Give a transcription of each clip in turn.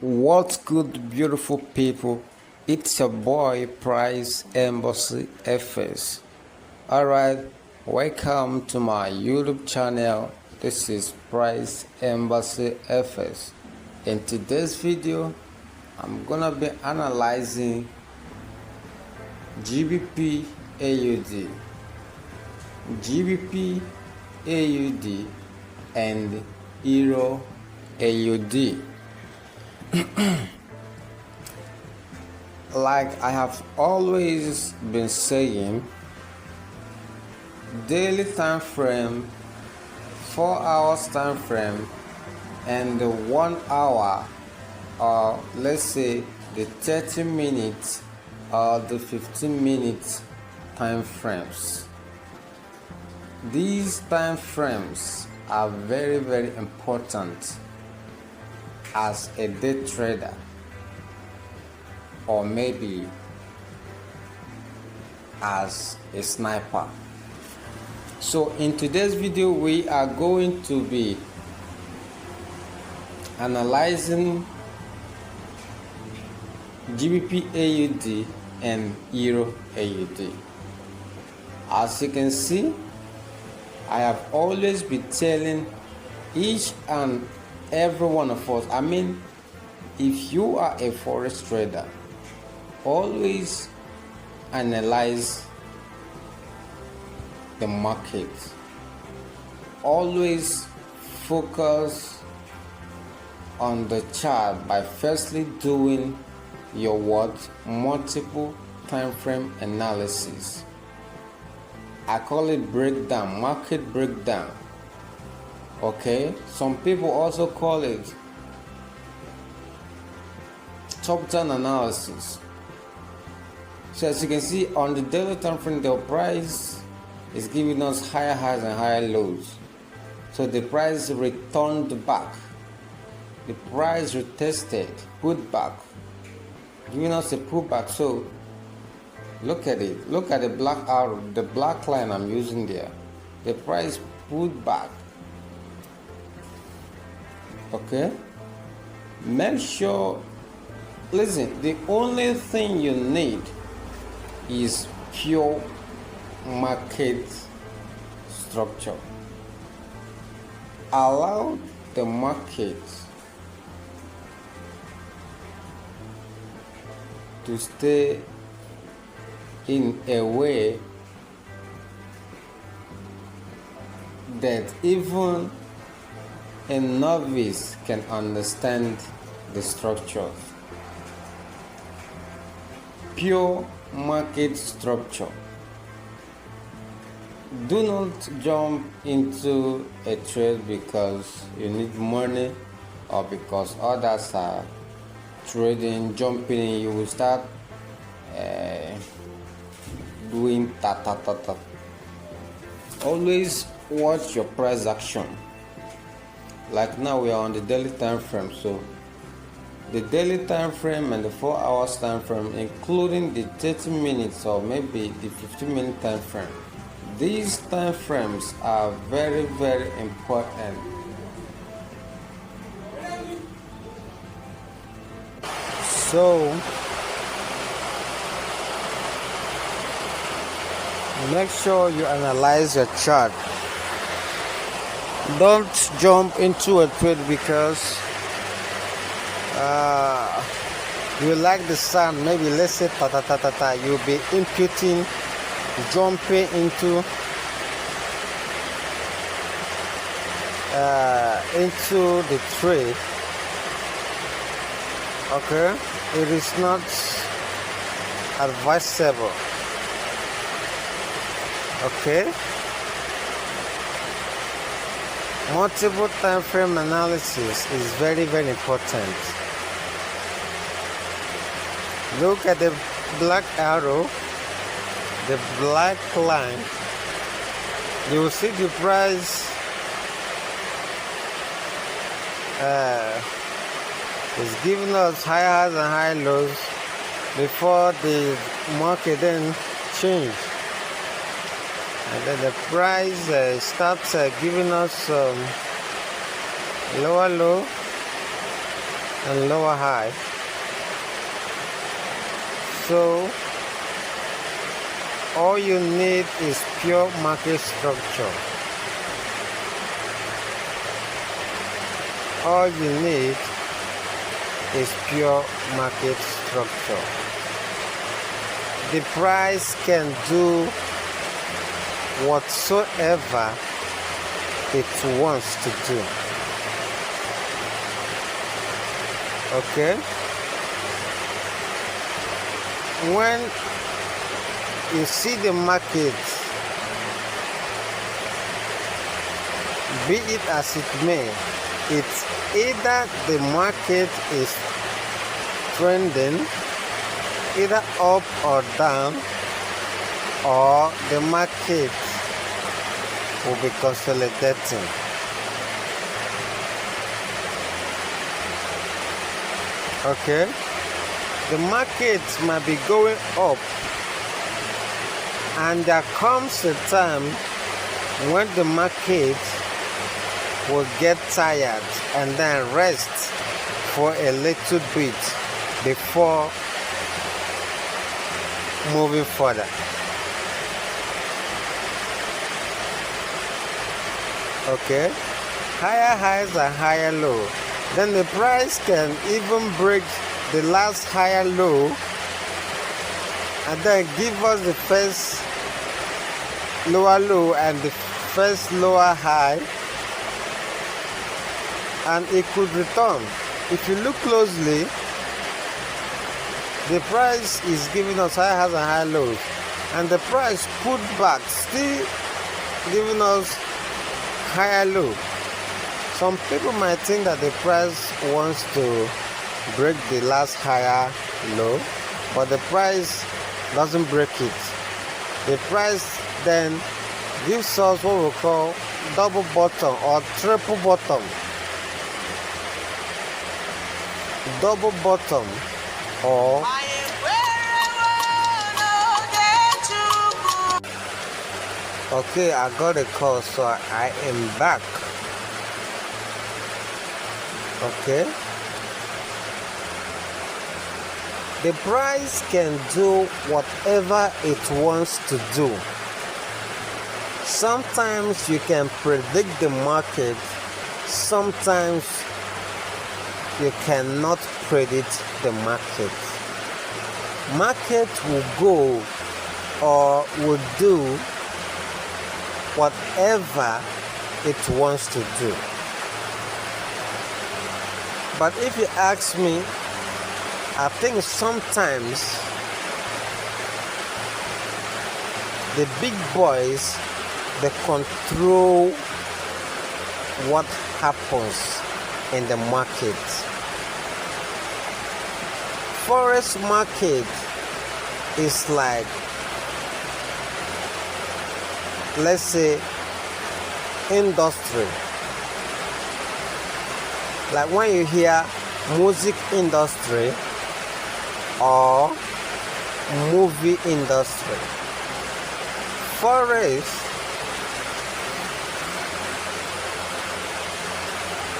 What's good, beautiful people? It's your boy Price Embassy FS. Alright, welcome to my YouTube channel. This is Price Embassy FS. In today's video, I'm gonna be analyzing GBP AUD, GBP AUD, and Euro AUD. Like I have always been saying, daily time frame, 4 hours time frame, and the 1 hour, or let's say the 30 minutes or the 15 minutes time frames. These time frames are very important as a day trader, or maybe as a sniper. So in today's video, we are going to be analyzing GBP AUD and Euro AUD. As you can see, I have always been telling each and every one of us, if you are a forex trader, always analyze the market. Always focus on the chart by firstly doing your multiple time frame analysis. I call it breakdown, market breakdown. Okay, some people also call it top-down analysis. So as you can see on the daily time frame, the price is giving us higher highs and higher lows. So the price returned back, the price retested, put back, giving us a pullback. So look at it, look at the black arrow, the black line I'm using there. The price pulled back. Okay, make sure, listen, the only thing you need is pure market structure. Allow the market to stay in a way that even a novice can understand the structure. Pure market structure. Do not jump into a trade because you need money or because others are trading, jumping in. You will start doing ta. Always watch your price action. Like now we are on the daily time frame, so the daily time frame and the 4 hours time frame, including the 30 minutes or maybe the 15-minute time frame. These time frames are very important. So make sure you analyze your chart. Don't jump into a trade because you like the sound. Maybe let's say ta. You'll be imputing, jumping into the trade. Okay, it is not advisable. Okay, multiple time frame analysis is very important. Look at the black arrow, the black line. You will see the price is giving us high highs and high lows before the market then change. And then the price starts giving us lower low and lower high. So all you need is pure market structure. All you need is pure market structure. The price can do whatsoever it wants to do. Okay? When you see the market, be it as it may, it's either the market is trending either up or down, or the market will be consolidating. Okay? The market might be going up, and there comes a time when the market will get tired and then rest for a little bit before moving further. Okay? Higher highs and higher low. Then the price can even break the last higher low and then give us the first lower low and the first lower high, and it could return. If you look closely, the price is giving us high highs and high lows, and the price put back, still giving us higher low. Some people might think that the price wants to break the last higher low, but the price doesn't break it. The price then gives us what we call double bottom or triple bottom. Double bottom or okay, I got a call, so I am back. Okay, the price can do whatever it wants to do. Sometimes you can predict the market, sometimes you cannot predict the market. Market will go or will do whatever it wants to do. But if you ask me, I think sometimes the big boys, they control what happens in the market. Forex market is like, let's say, industry. Like when you hear music industry or movie industry, Forex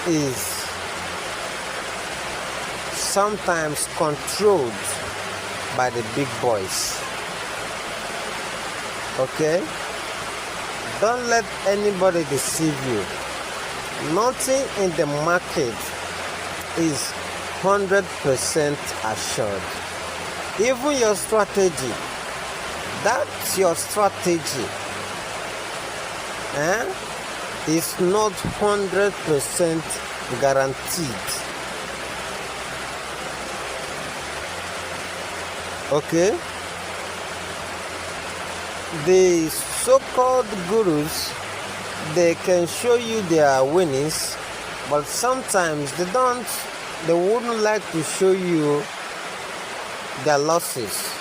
is sometimes controlled by the big boys. Okay? Don't let anybody deceive you. Nothing in the market is 100% assured. Even your strategy, that's your strategy, is not 100% guaranteed. Okay? The so-called gurus, they can show you their winnings, but sometimes they wouldn't like to show you their losses.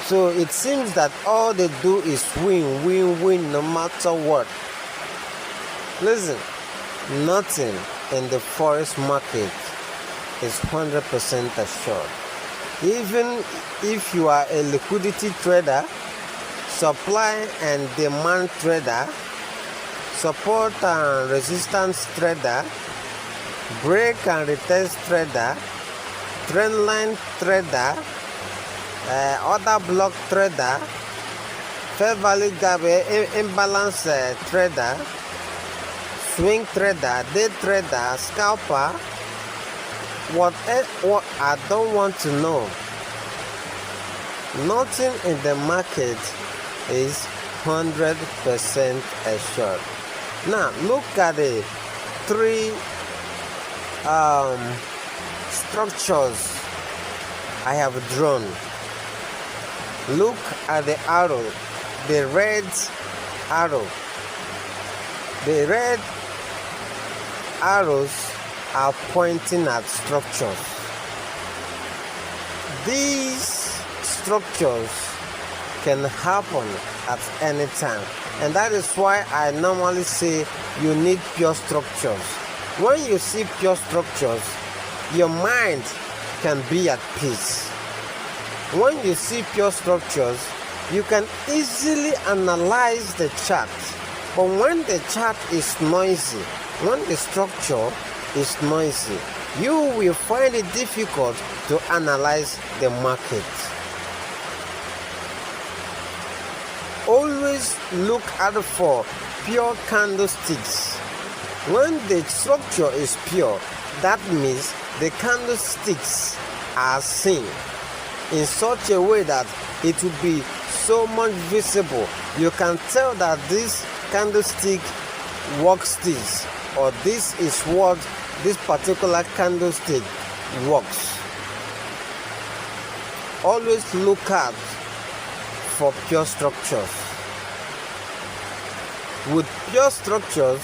So it seems that all they do is win no matter what. Listen, nothing in the forex market is 100% assured. Even if you are a liquidity trader, supply and demand trader, support and resistance trader, break and retest trader, trend line trader, order block trader, fair value gap imbalance trader, swing trader, day trader, scalper. What I don't want to know. Nothing in the market is 100% assured. Now look at the three structures I have drawn. Look at the arrow, the red arrow. The red arrows are pointing at structures. These structures can happen at any time, and that is why I normally say you need pure structures. When you see pure structures, your mind can be at peace. When you see pure structures, you can easily analyze the chart. But when the chart is noisy, when the structure is noisy, you will find it difficult to analyze the market. Always look out for pure candlesticks. When the structure is pure, that means the candlesticks are seen in such a way that it will be so much visible. You can tell that this candlestick works this, or this is what this particular candlestick works. Always look out for pure structures. With pure structures,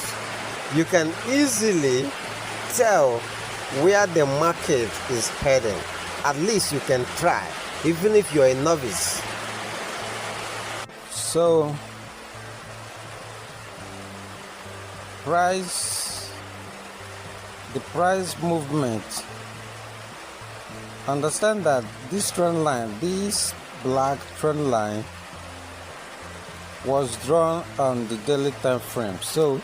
you can easily tell where the market is heading. At least you can try, even if you're a novice. So, the price movement. Understand that this trend line, this black trend line, was drawn on the daily time frame. So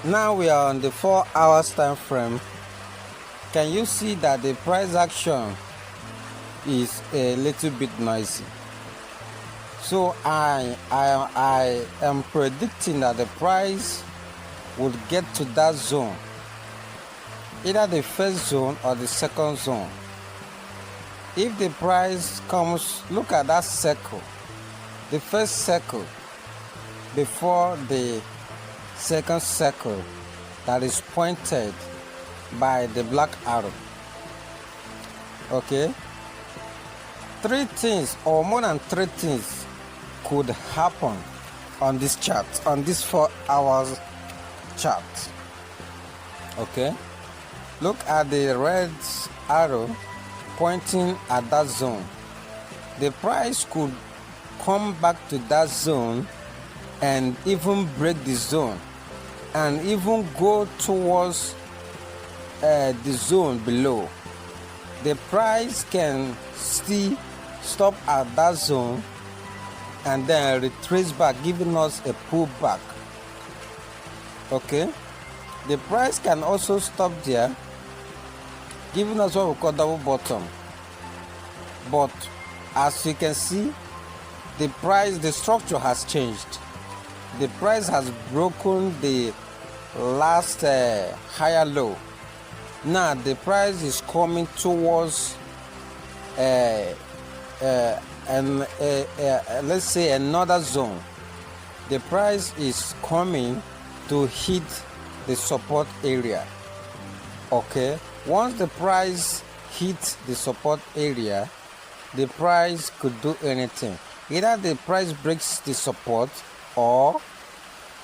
now we are on the 4 hours time frame. Can you see that the price action is a little bit noisy? So I am predicting that the price would get to that zone, either the first zone or the second zone. If the price comes, look at that circle, the first circle before the second circle that is pointed by the black arrow. Okay, three things or more than three things could happen on this chart, on this 4 hours chart. Okay, look at the red arrow pointing at that zone. The price could come back to that zone and even break the zone and even go towards the zone below. The price can still stop at that zone and then retrace back, giving us a pullback. Okay, the price can also stop there, giving us what we call double bottom. But as you can see, the price, the structure has changed. The price has broken the last higher low. Now the price is coming towards let's say another zone. The price is coming to hit the support area. Okay, once the price hits the support area, the price could do anything. Either the price breaks the support or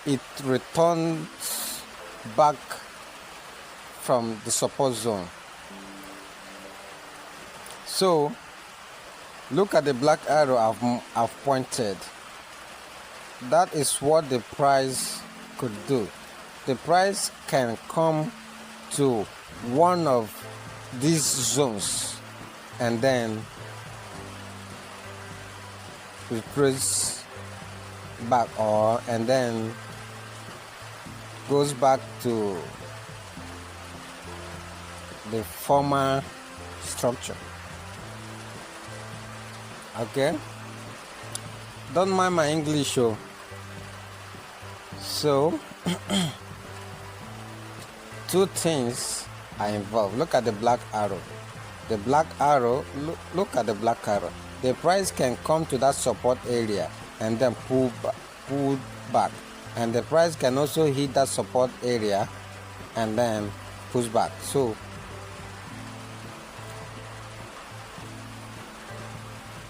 it returns back from the support zone. So look at the black arrow I've pointed. That is what the price could do. The price can come to one of these zones and then retrace back, and then goes back to the former structure. Okay, don't mind my English show. So two things are involved. Look at the black arrow. The black arrow, look at the black arrow. The price can come to that support area and then pull back. And the price can also hit that support area and then push back. So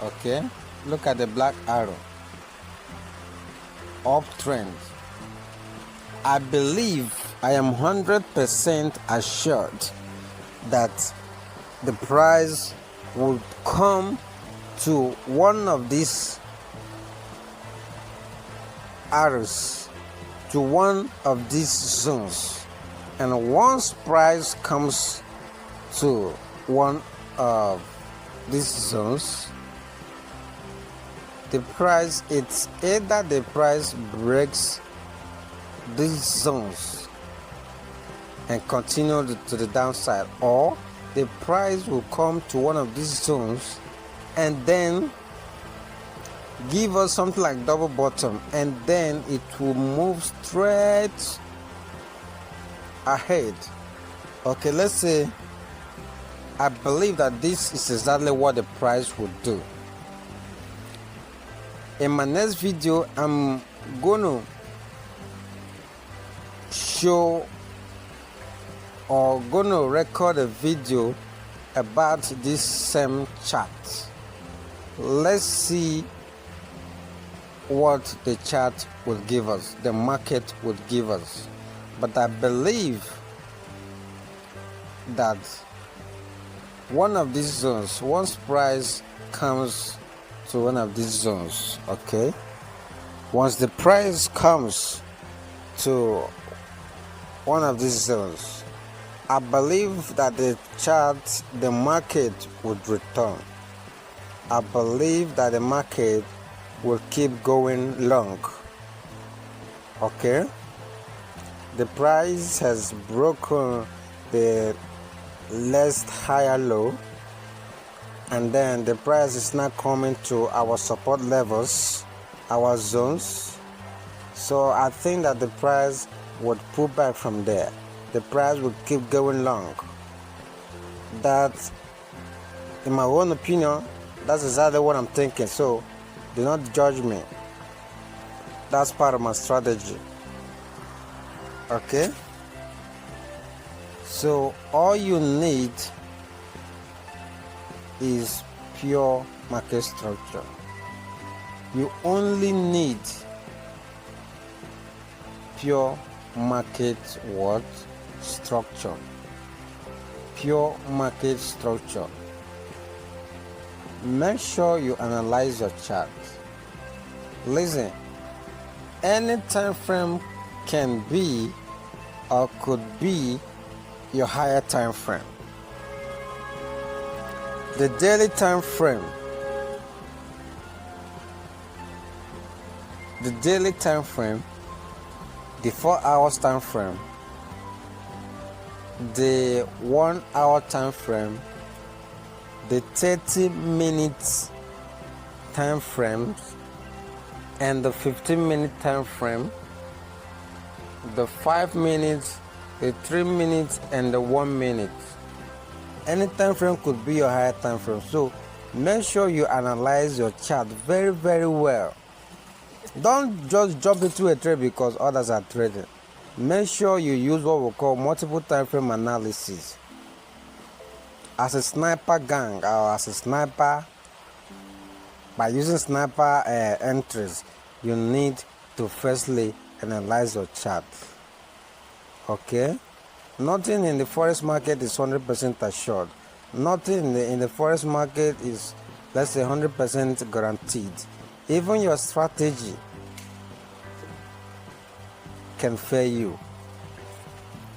okay, look at the black arrow. Uptrend. I believe, I am 100% assured that the price will come to one of these arrows, to one of these zones, and once price comes to one of these zones, the price, it's either the price breaks these zones and continue to the downside, or the price will come to one of these zones and then give us something like double bottom, and then it will move straight ahead. Okay, let's say I believe that this is exactly what the price would do. In my next video, I'm gonna show or gonna record a video about this same chart. Let's see what the chart will give us, the market would give us. But I believe that one of these zones, once price comes to one of these zones, okay, once the price comes to one of these zones, I believe that the chart, the market would return. I believe that the market will keep going long. Okay, the price has broken the last higher low, and then the price is now coming to our support levels, our zones. So I think that the price would pull back from there. The price would keep going long. That, in my own opinion, that's exactly what I'm thinking. So do not judge me. That's part of my strategy. Okay, so all you need is pure market structure. You only need pure market what? Structure. Pure market structure. Make sure you analyze your chart. Listen, any time frame can be or could be your higher time frame. The daily time frame, the daily time frame, the 4 hours time frame, the 1 hour time frame, the 30 minutes time frames, and the 15-minute time frame, the 5 minutes, the 3 minutes, and the 1 minute. Any time frame could be your higher time frame. So make sure you analyze your chart very, very well. Don't just jump into a trade because others are trading. Make sure you use what we call multiple time frame analysis. As a sniper gang or as a sniper, by using sniper entries, you need to firstly analyze your chart. Okay, nothing in the forex market is 100% assured. Nothing in the forex market is, let's say, 100% guaranteed. Even your strategy can fail you.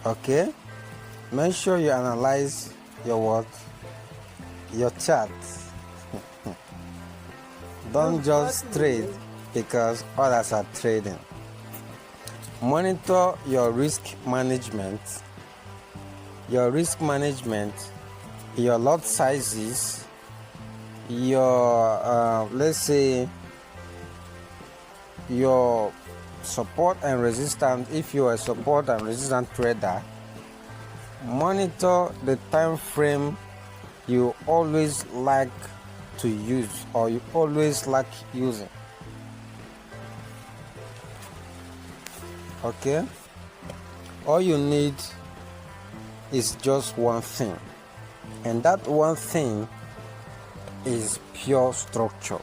Okay, make sure you analyze your what? Your chart. Don't just trade because others are trading. Monitor your risk management your risk management, your lot sizes, your let's say your support and resistance. If you are a support and resistance trader, monitor the time frame you always like to use or you always like using. Okay, all you need is just one thing, and that one thing is pure structure.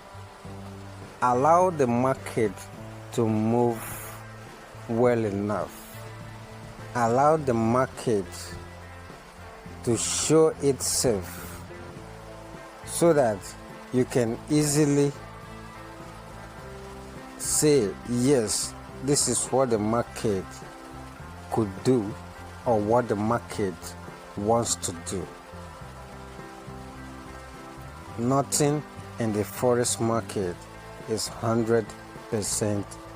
Allow the market to move well enough. Allow the market to show itself so that you can easily say, yes, this is what the market could do or what the market wants to do. Nothing in the forex market is 100%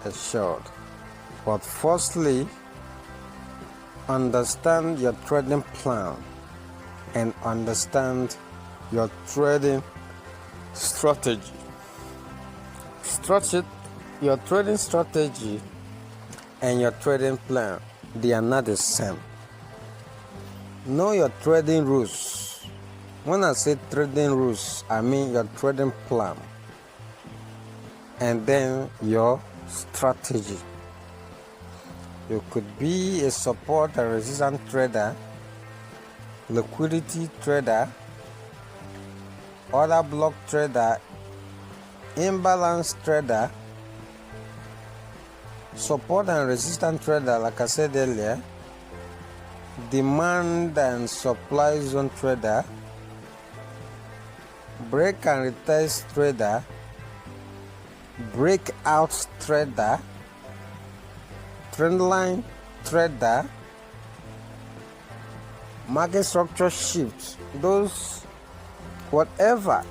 assured. But firstly, understand your trading plan and understand your trading strategy. Your trading strategy and your trading plan, they are not the same. Know your trading rules. When I say trading rules, I mean your trading plan and then your strategy. You could be a support and resistance trader, liquidity trader, order block trader, imbalance trader, support and resistance trader, like I said earlier, demand and supply zone trader, break and retest trader, breakout trader, trendline trader, market structure shift, those whatever,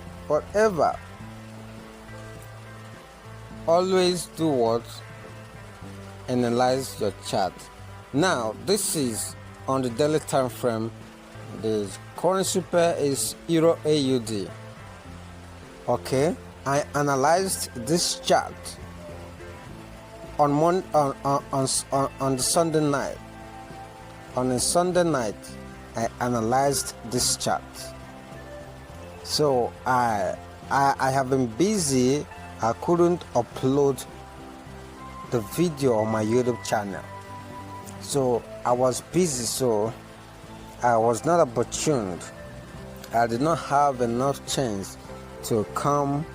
always do what? Analyze your chart. Now this is on the daily time frame. The currency pair is Euro AUD. Okay, I analyzed this chart on the Sunday night. On a Sunday night, I analyzed this chart. So I have been busy. I couldn't upload the video on my YouTube channel. So I was busy, so I was not opportuned. I did not have enough chance to come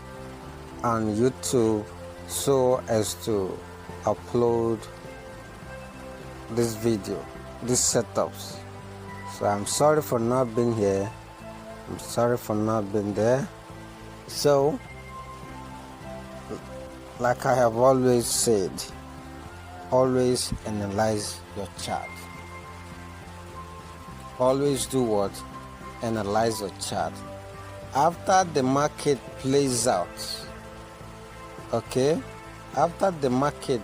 on YouTube so as to upload this video, these setups. So I'm sorry for not being here. I'm sorry for not being there. So, like I have always said, always analyze your chart. Always do what? Analyze your chart. After the market plays out, okay? After the market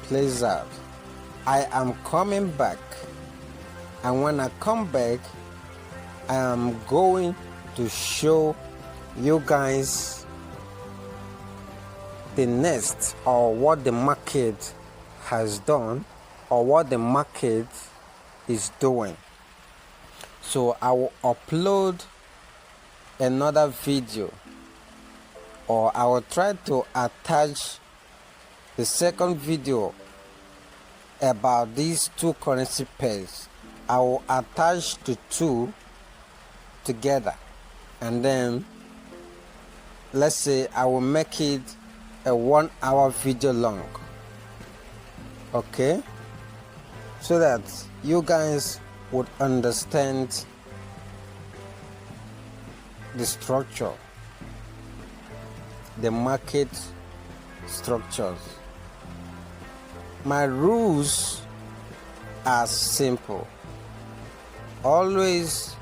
plays out, I am coming back. And when I come back, I am going to show you guys the next, or what the market has done, or what the market is doing. So I will upload another video, or I will try to attach the second video about these two currency pairs. I will attach the two together, and then let's say I will make it a 1 hour video long, okay, so that you guys would understand the structure, the market structures. My rules are simple. Always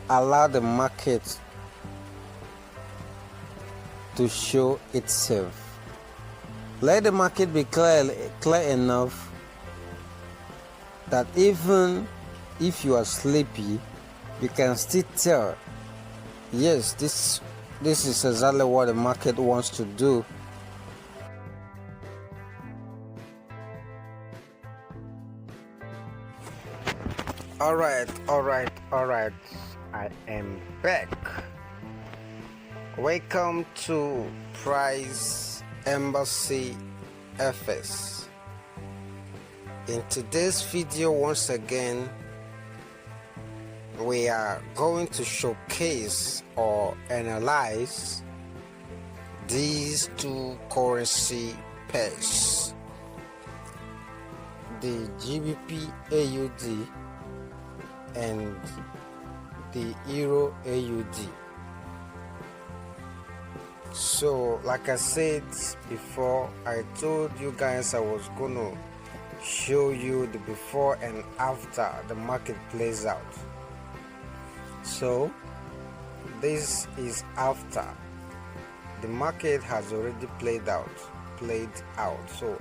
allow the market to show itself. Let the market be clear enough that even if you are sleepy, you can still tell, yes, this is exactly what the market wants to do. All right, I am back. Welcome to Price Embassy FS. In today's video, once again, we are going to showcase or analyze these two currency pairs, the GBP AUD and the Euro AUD. So like I said before, I told you guys I was gonna show you the before and after the market plays out. So this is after the market has already played out. So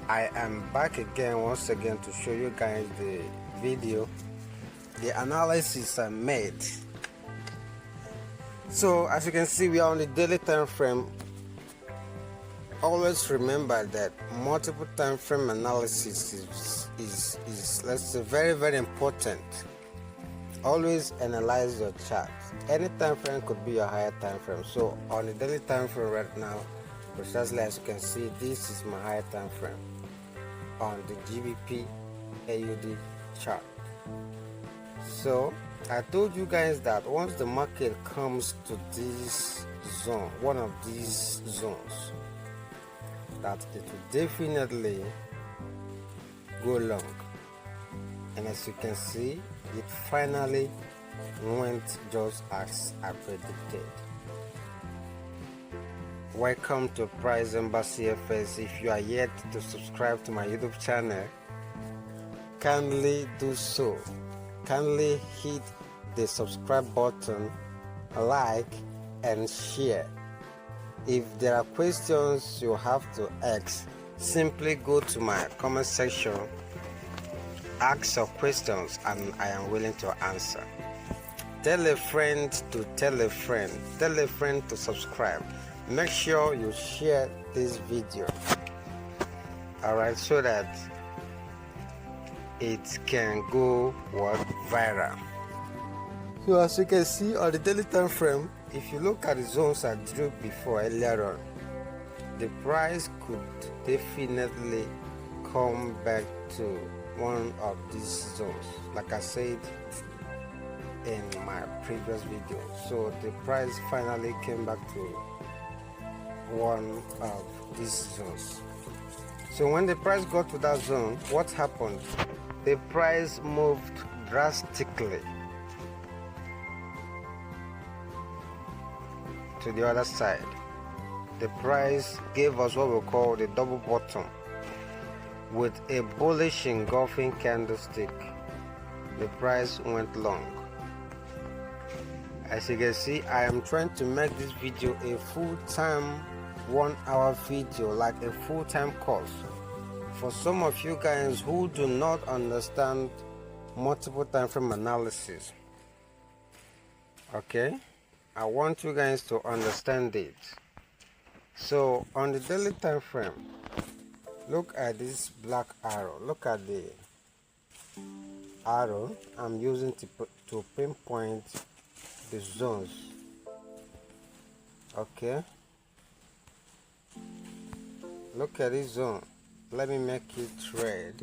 I am back again once again to show you guys the video, the analysis I made. So as you can see, we are on the daily time frame. Always remember that multiple time frame analysis is let's say very important. Always analyze your chart. Any time frame could be your higher time frame. So on the daily time frame right now, precisely as you can see, this is my higher time frame on the GBP AUD chart. So I told you guys that once the market comes to this zone, one of these zones, that it will definitely go long. And as you can see, it finally went just as I predicted. Welcome to Price Embassy FS. If you are yet to subscribe to my YouTube channel, kindly do so. Kindly hit the subscribe button, like and share. If there are questions you have to ask, simply go to my comment section, ask your questions, and I am willing to answer. Tell a friend to tell a friend, tell a friend to subscribe. Make sure you share this video, alright, so that it can go viral. So as you can see on the daily time frame, if you look at the zones I drew before earlier on, the price could definitely come back to one of these zones, like I said in my previous video. So the price finally came back to one of these zones. So when the price got to that zone, what happened? The price moved drastically to the other side. The price gave us what we call the double bottom with a bullish engulfing candlestick. The price went long. As you can see, I am trying to make this video a full-time 1-hour video, like a full-time course for some of you guys who do not understand multiple time frame analysis. Okay, I want you guys to understand it. So on the daily time frame, look at this black arrow. Look at the arrow I'm using to pinpoint the zones. Okay, look at this zone. Let me make it red.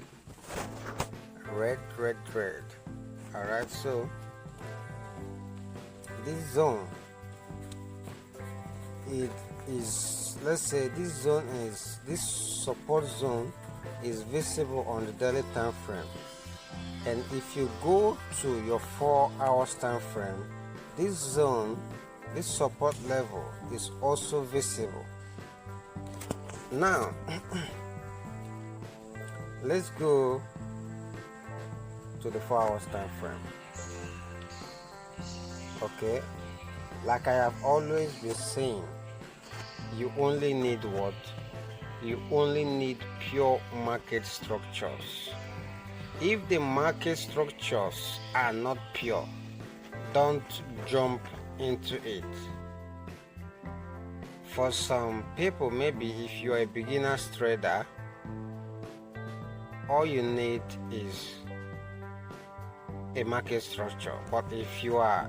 Alright, so this zone, it is, let's say this support zone is visible on the daily time frame, and if you go to your 4 hours time frame, this zone, this support level is also visible. Now let's go to the 4 hours time frame. Okay, like I have always been saying, you only need what? You only need pure market structures. If the market structures are not pure, don't jump into it. For some people, maybe if you are a beginner's trader, all you need is a market structure. But if you are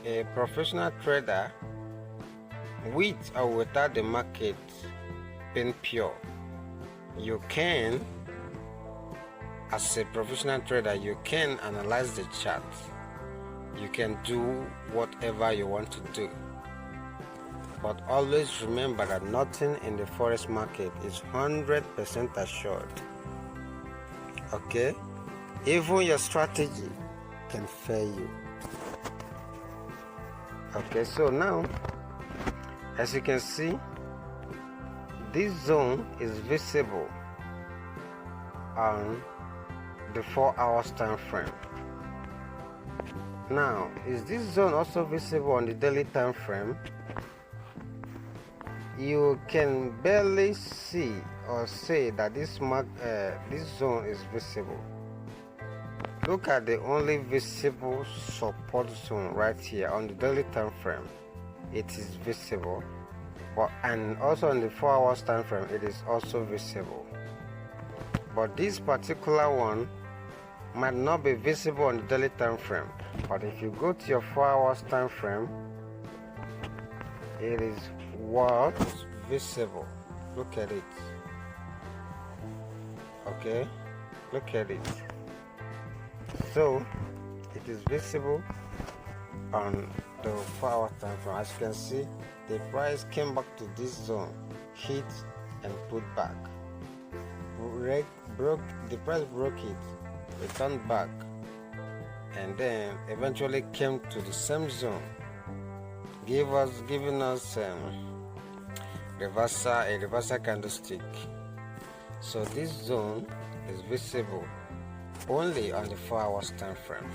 a professional trader, with or without the market being pure, you can, as a professional trader, you can analyze the chart. You can do whatever you want to do. But always remember that nothing in the forex market is 100% assured. Okay? Even your strategy can fail you. Okay, so now, as you can see, this zone is visible on the 4 hours time frame. Now, is this zone also visible on the daily time frame? You can barely see or say that this zone is visible. Look at the only visible support zone right here on the daily time frame. It is visible, and also on the 4 hours time frame it is also visible. But this particular one might not be visible on the daily time frame, but if you go to your 4 hours time frame, it is what visible. Look at it. Okay, look at it. So it is visible on the 4 hour time frame. As you can see, the price came back to this zone, hit and put back, the price broke it, returned back, and then eventually came to the same zone, giving us a reversal candlestick. So this zone is visible only on the 4 hours time frame.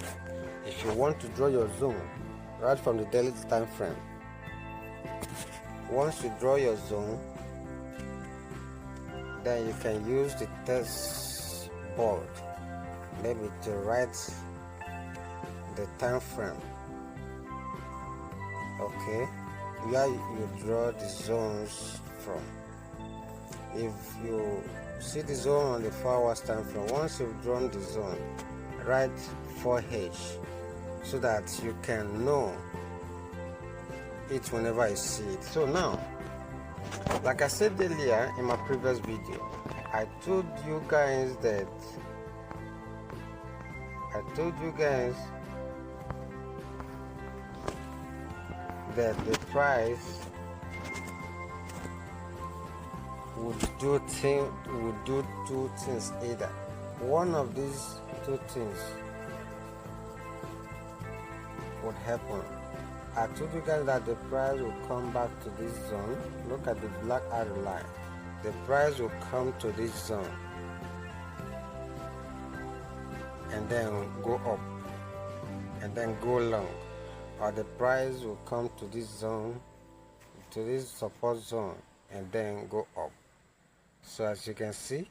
If you want to draw your zone right from the daily time frame, once you draw your zone, then you can use the test board maybe to write the time frame. Okay, where you draw the zones from. If you see the zone on the 4 hours time frame, once you've drawn the zone, write 4H so that you can know it whenever you see it. So now, like I said earlier in my previous video, I told you guys that the price would do two things. Either one of these two things would happen. I told you guys that the price will come back to this zone. Look at the black arrow line. The price will come to this zone and then go up and then go long, or the price will come to this zone, to this support zone, and then go up. So as you can see,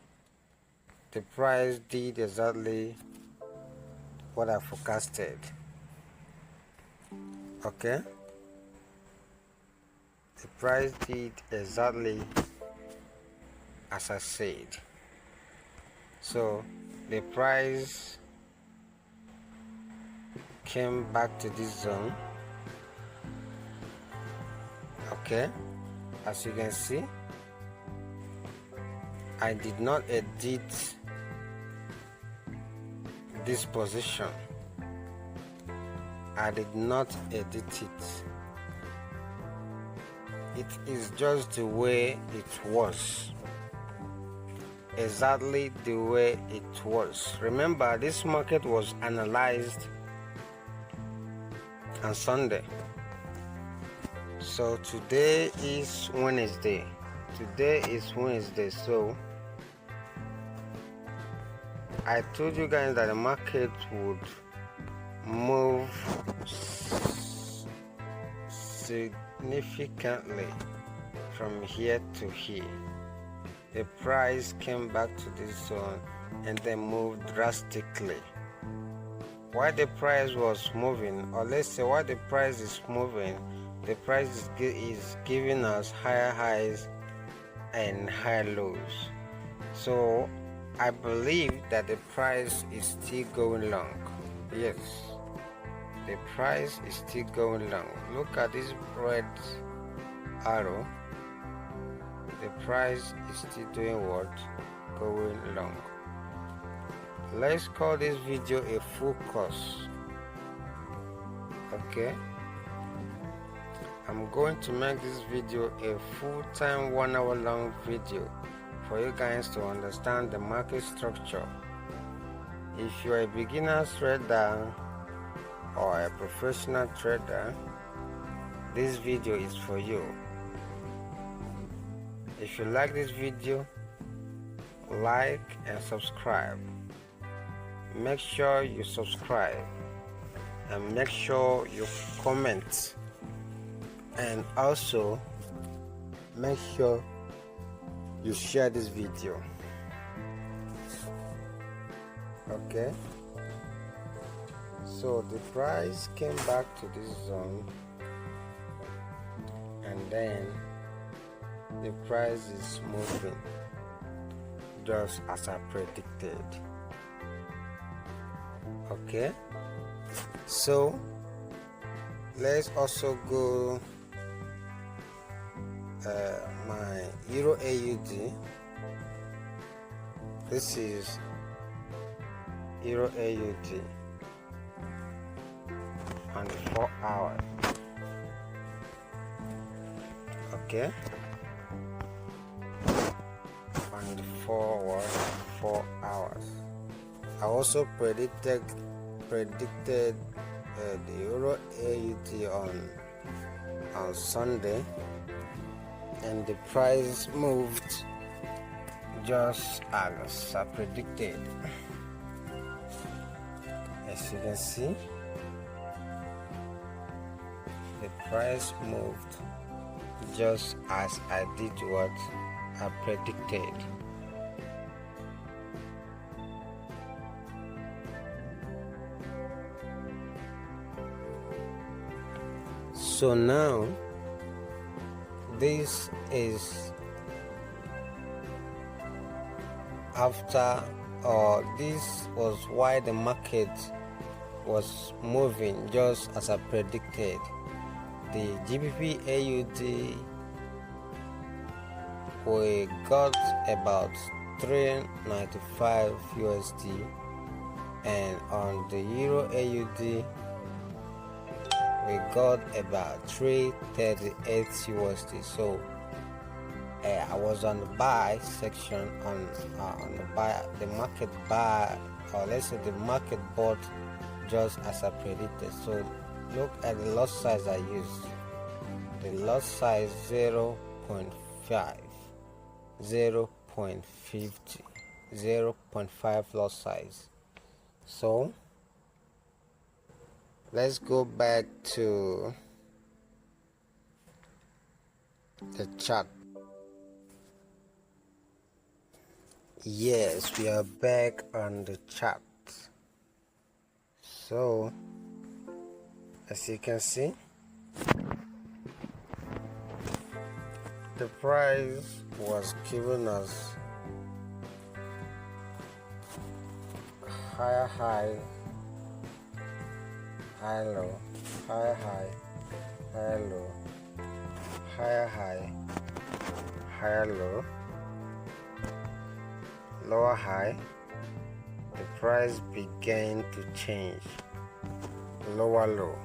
the price did exactly what I forecasted. Okay, the price did exactly as I said. So the price came back to this zone. Okay, as you can see, I did not edit this position. I did not edit it. It is just the way it was. Exactly the way it was. Remember, this market was analyzed on Sunday. So today is Wednesday. So I told you guys that the market would move significantly from here to here. The price came back to this zone and then moved drastically. While the price was moving, or let's say while the price is moving, the price is giving us higher highs and higher lows. So I believe that the price is still going long. Yes, the price is still going long. Look at this red arrow. The price is still doing what? Going long. Let's call this video a full course. Okay, I'm going to make this video a full-time 1 hour long video for you guys to understand the market structure. If you are a beginner trader or a professional trader, this video is for you. If you like this video, like and subscribe. Make sure you subscribe and make sure you comment, and also make sure you share this video. Okay, so the price came back to this zone, and then the price is moving just as I predicted. Okay, so let's also go my Euro AUD. This is Euro AUD on the 4 hours. Okay, on the 4 hours. I also predicted the Euro AUD on Sunday, and the price moved just as I predicted. As you can see, the price moved just as I did what I predicted. So now this is after, or this was why the market was moving just as I predicted. The GBP AUD, we got about 395 USD, and on the Euro AUD we got about 338 USD. So I was on the buy section, on the buy, the market buy, or let's say the market bought just as I predicted. So look at the lot size I used. The lot size 0.5, 0.50, 0.5 lot size. So let's go back to the chart. Yes, we are back on the chart. So as you can see, the price was giving us higher high, high low, higher high, higher low, higher high, higher low, lower high. The price began to change, lower low.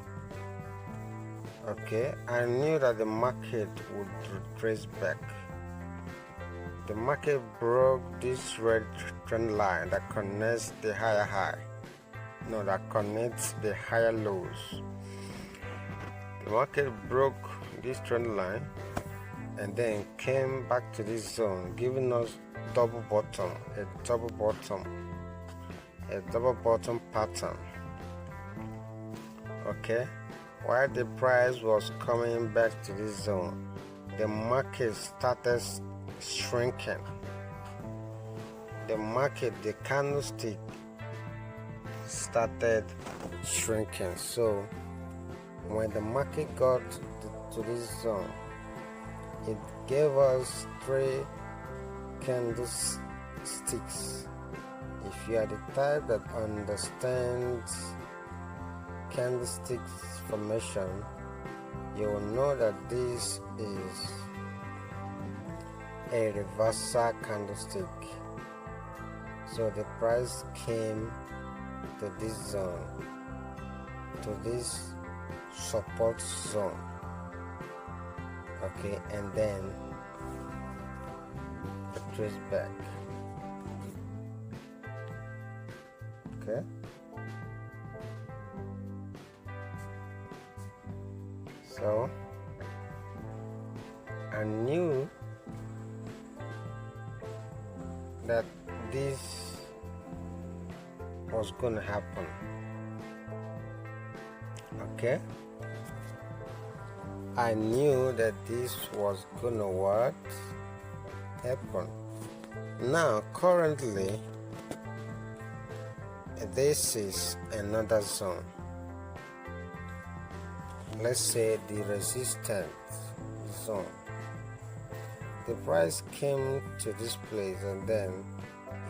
Okay, I knew that the market would retrace back. The market broke this red trend line that connects the higher high, that connects the higher lows. The market broke this trend line and then came back to this zone, giving us a double bottom pattern. Okay, while the price was coming back to this zone, the market started shrinking. the market, the candlestick started shrinking. So when the market got to this zone, it gave us 3 candlesticks. If you are the type that understands candlesticks formation, you will know that this is a reversal candlestick. So the price came to this zone, to this support zone, okay, and then trace back, okay. So I knew that this was gonna happen, okay. I knew that this was gonna what happen. Now currently this is another zone. Let's say the resistance zone. The price came to this place and then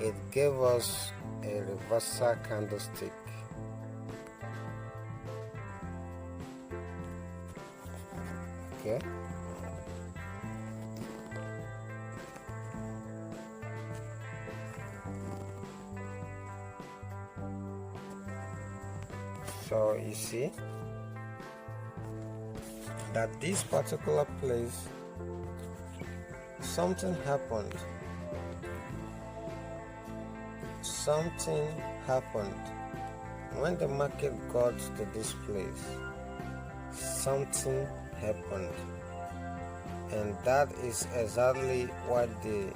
it gave us a reversal candlestick. Okay. So you see that this particular place, something happened. Something happened. When the market got to this place, something happened. And that is exactly what the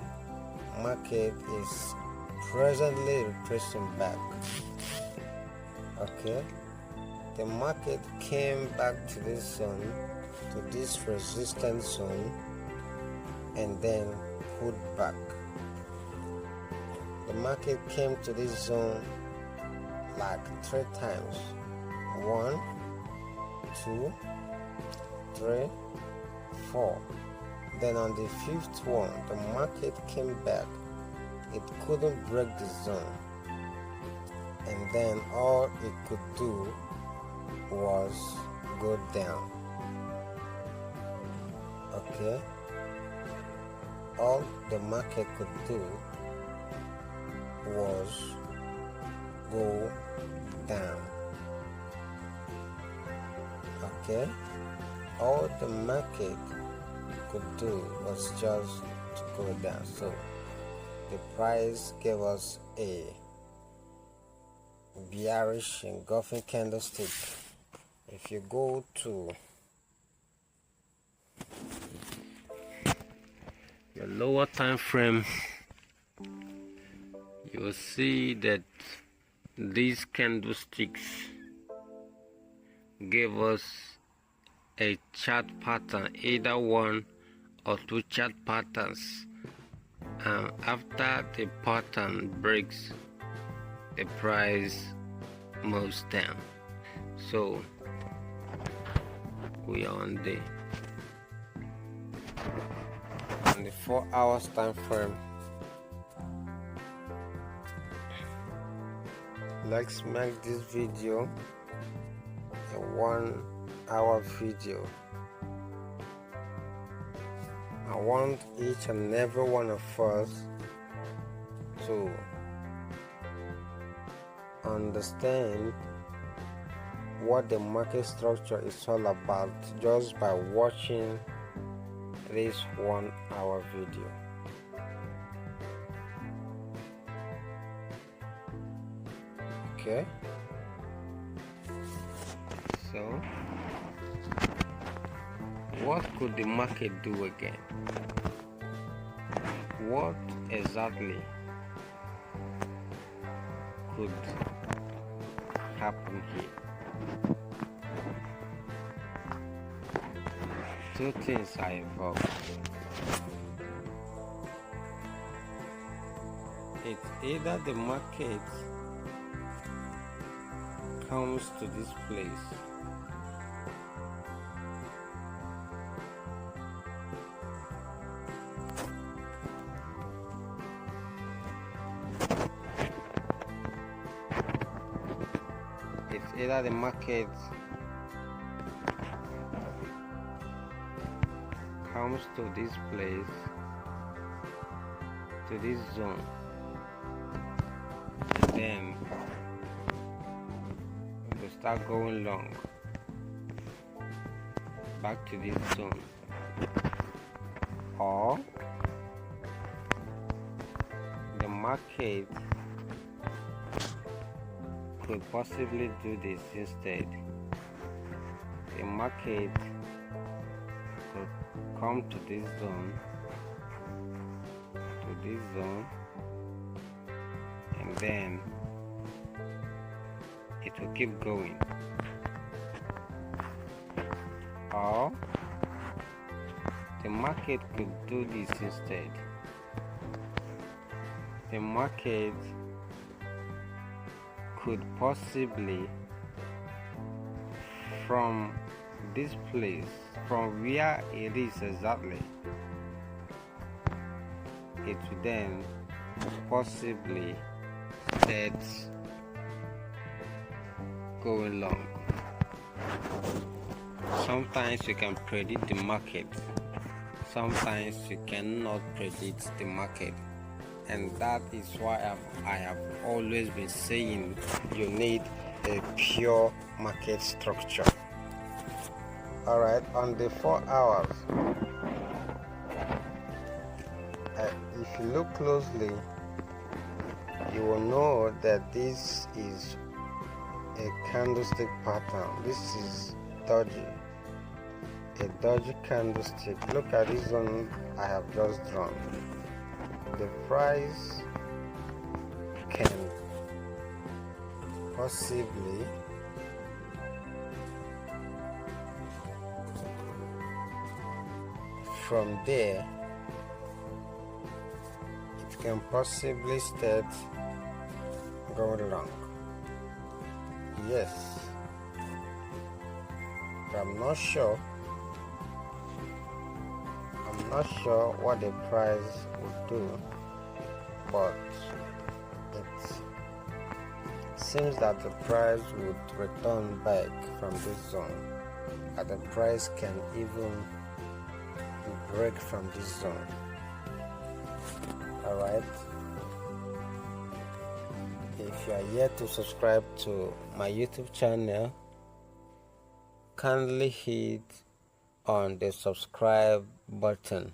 market is presently retracing back. Okay. The market came back to this zone, to this resistance zone, and then pulled back. The market came to this zone like 3 times. 1, 2, 3, 4. Then on the 5th one, the market came back. It couldn't break the zone. And then all it could do was go down. Okay. All the market could do was go down. Okay. All the market could do was just to go down. So the price gave us a bearish engulfing candlestick. If you go to your lower time frame, you will see that these candlesticks gave us a chart pattern, either 1 or 2 chart patterns, and after the pattern breaks, the price moves down. So we are on the 4 hours time frame. Let's make this video a 1 hour video. I want each and every one of us to understand what the market structure is all about just by watching this 1 hour video. Okay, so what could the market do again? What exactly could happen here? 2 things are involved. it's either the market comes to this place comes to this place, to this zone, and then we start going long back to this zone, or the market could possibly do this instead. The market could come to this zone, and then it will keep going. Or the market could do this instead. The market could possibly, from this place, from where it is exactly, it will then possibly start going long. Sometimes you can predict the market, sometimes you cannot predict the market, and that is why I have always been saying you need a pure market structure. Alright, on the 4 hours, if you look closely, you will know that this is a candlestick pattern. This is dodgy, a dodgy candlestick. Look at this one I have just drawn. The price can possibly from there, it can possibly start going long. Yes, but I'm not sure what the price would do, but it seems that the price would return back from this zone, and the price can even break from this zone. Alright, if you are yet to subscribe to my YouTube channel, kindly hit on the subscribe button.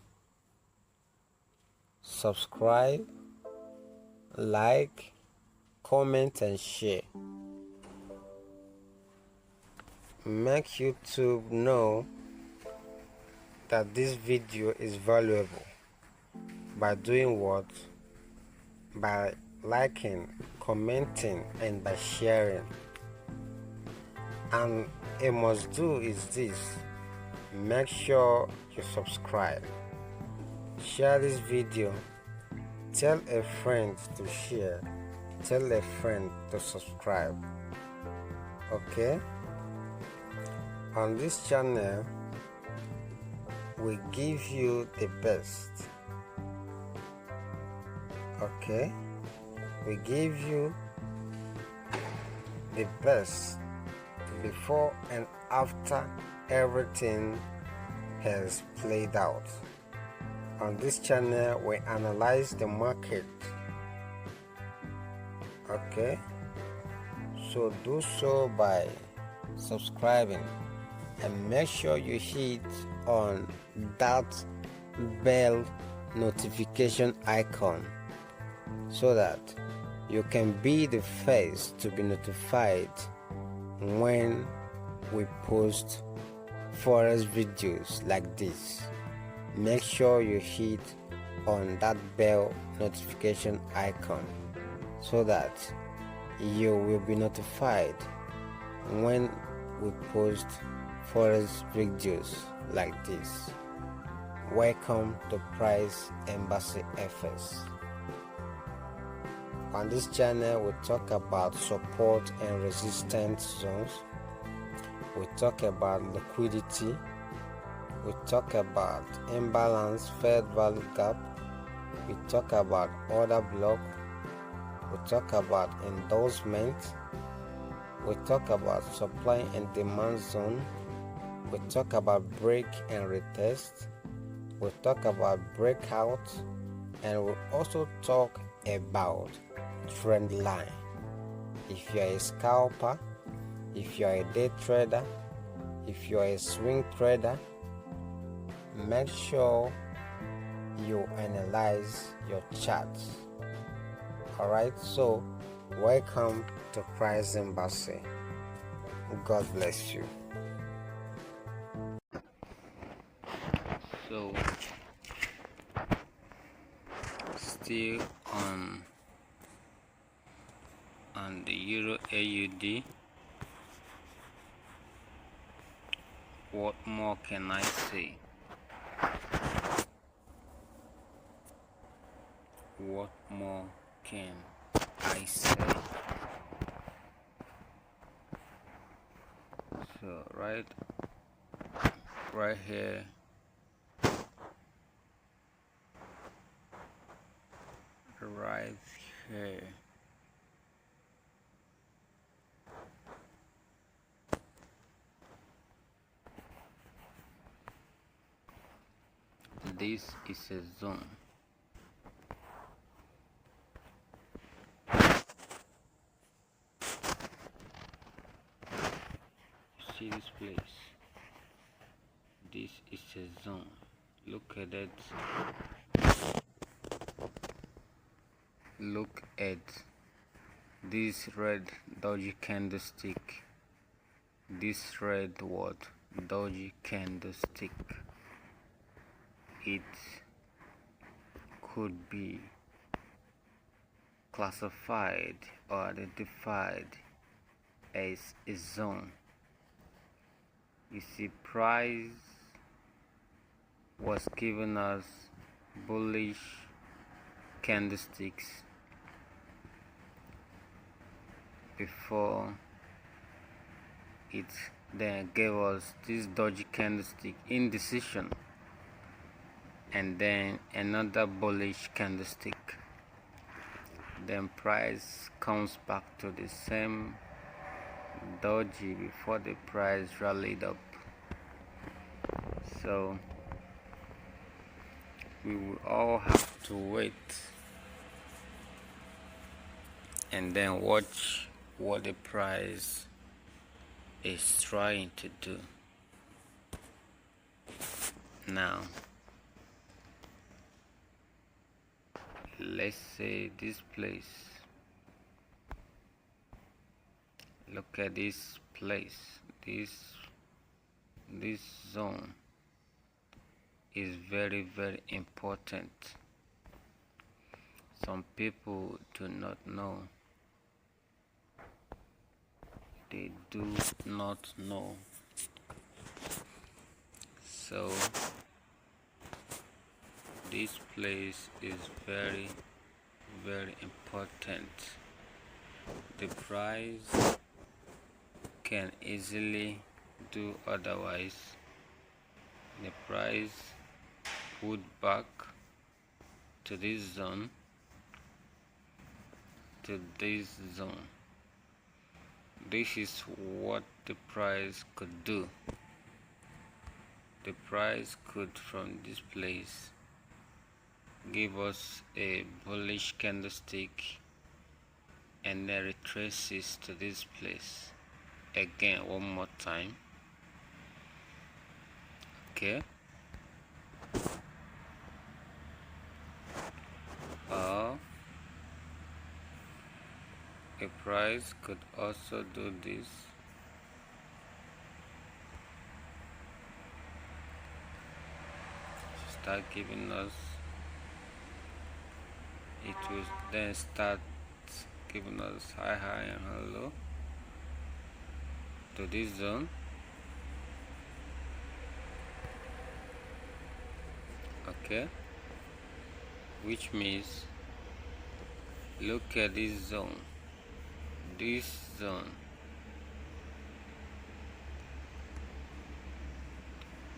Subscribe, like, comment and share. Make YouTube know that this video is valuable by doing what? By liking, commenting and by sharing. And a must do is this: make sure you subscribe, share this video, tell a friend to share, tell a friend to subscribe. Okay, on this channel we give you the best. Okay, we give you the best before and after everything has played out. On this channel we analyze the market. Okay, so do so by subscribing and make sure you hit on that bell notification icon so that you can be the first to be notified when we post forex videos like this. Make sure you hit on that bell notification icon so that you will be notified when we post forex videos like this. Welcome to Price Embassy FS. On this channel, we talk about support and resistance zones. We talk about liquidity. We talk about imbalance, fair value gap. We talk about order block. We talk about endorsement. We talk about supply and demand zone. We talk about break and retest. We talk about breakout, and we also talk about trend line. If you are a scalper, if you are a day trader, if you are a swing trader, make sure you analyze your charts. Alright, so welcome to Price Embassy. God bless you. So still on the Euro AUD, what more can I say? What more can I say? So right here, right here, this is a zone. See this place? This is a zone. Look at it. Look at this red doji candlestick. This red what? Doji candlestick. It could be classified or identified as a zone. You see, price was giving us bullish candlesticks before it then gave us this doji candlestick indecision, and then another bullish candlestick. Then price comes back to the same doji before the price rallied up. So we will all have to wait and then watch what the price is trying to do. Now let's say this place. Look at this place. This zone is very, very important. Some people do not know. They do not know. So this place is very, very important. The price can easily do otherwise. The price put back to this zone, to this zone. This is what the price could do. The price could, from this place, give us a bullish candlestick and then retraces to this place again one more time. Okay, or a price could also do this. Start giving us, it will then start giving us high and low to this zone. Okay, which means Look at this zone. This zone.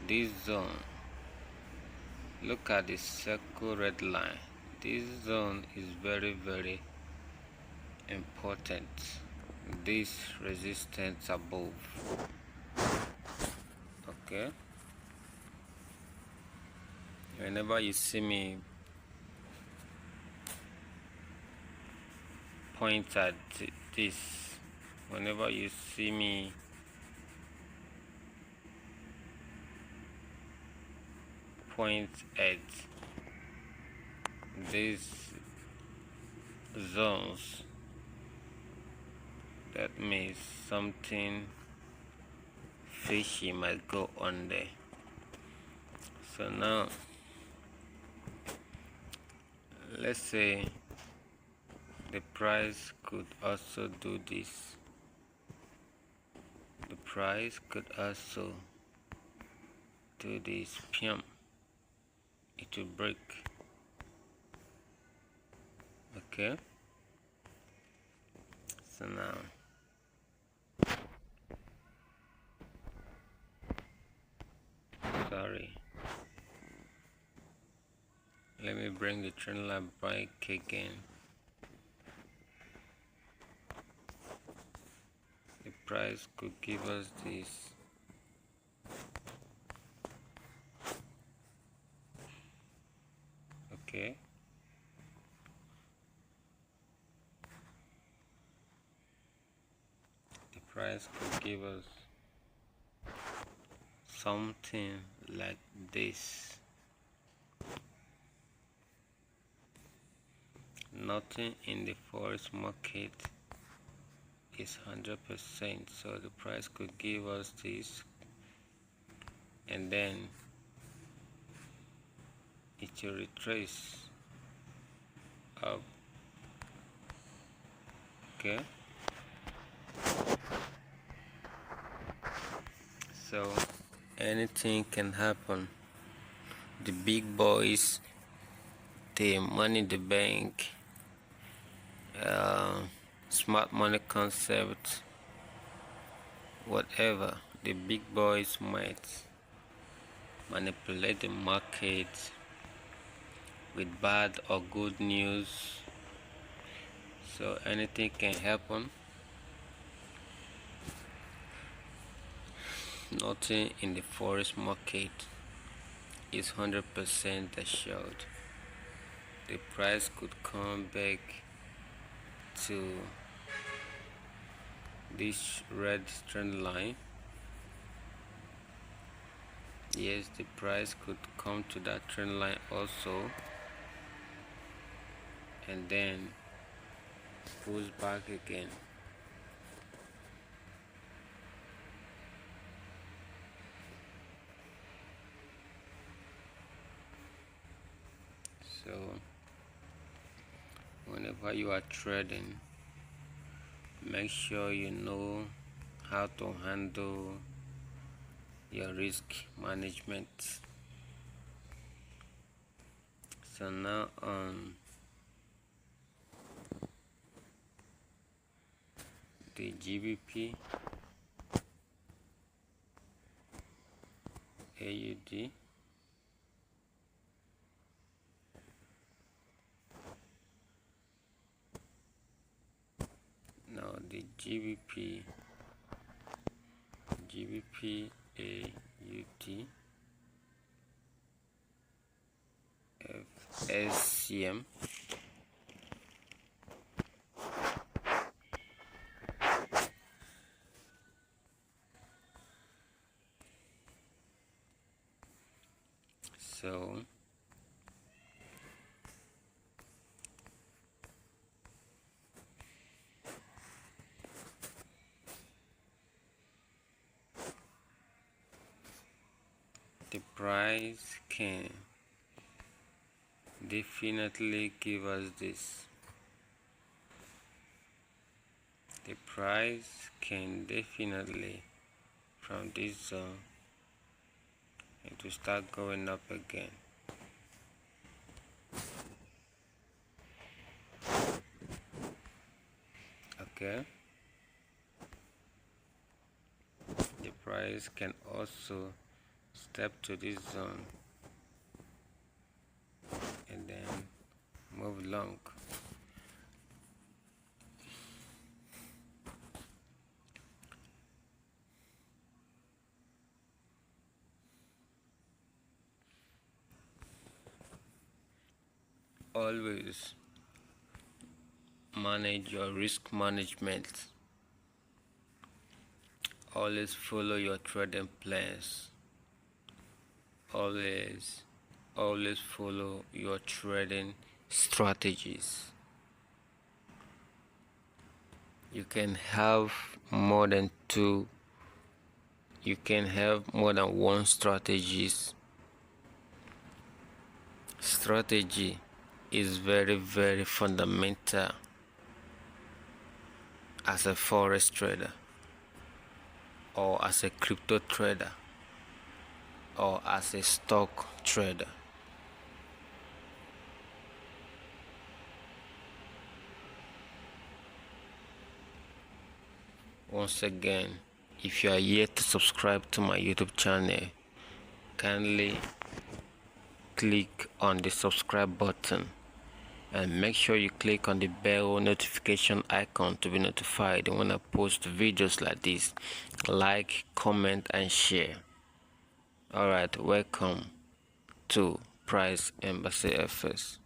This zone. Look at the circle red line. This zone is very, very important. This resistance above. Okay. Whenever you see me point at this, whenever you see me point at these zones, that means something fishy might go on there. So now let's say the price could also do this. The price could also do this. PM. It will break. Okay. So now sorry. Let me bring the trend line back again. The price could give us this. Okay. The price could give us something like this. Nothing in the forex market is 100%, so the price could give us this, and then it will retrace up. Okay, so anything can happen. The big boys, the money in the bank, smart money concept, whatever, the big boys might manipulate the market with bad or good news. So anything can happen. Nothing in the forex market is 100% assured. The price could come back to this red trend line. Yes, the price could come to that trend line also, and then push back again. So whenever you are trading, make sure you know how to handle your risk management. So now on the GBP AUD, now the GBP AUD FSCM, so the price can definitely give us this. The price can definitely, from this zone, it will start going up again. Okay, the price can also step to this zone and then move long. Always manage your risk management. Always follow your trading plans. Always follow your trading strategies. You can have more than one strategies. Strategy is very fundamental as a forex trader, or as a crypto trader, or as a stock trader. Once again, if you are yet to subscribe to my YouTube channel, kindly click on the subscribe button and make sure you click on the bell notification icon to be notified when I post videos like this. Like, comment and share. Alright, welcome to Price Embassy FS.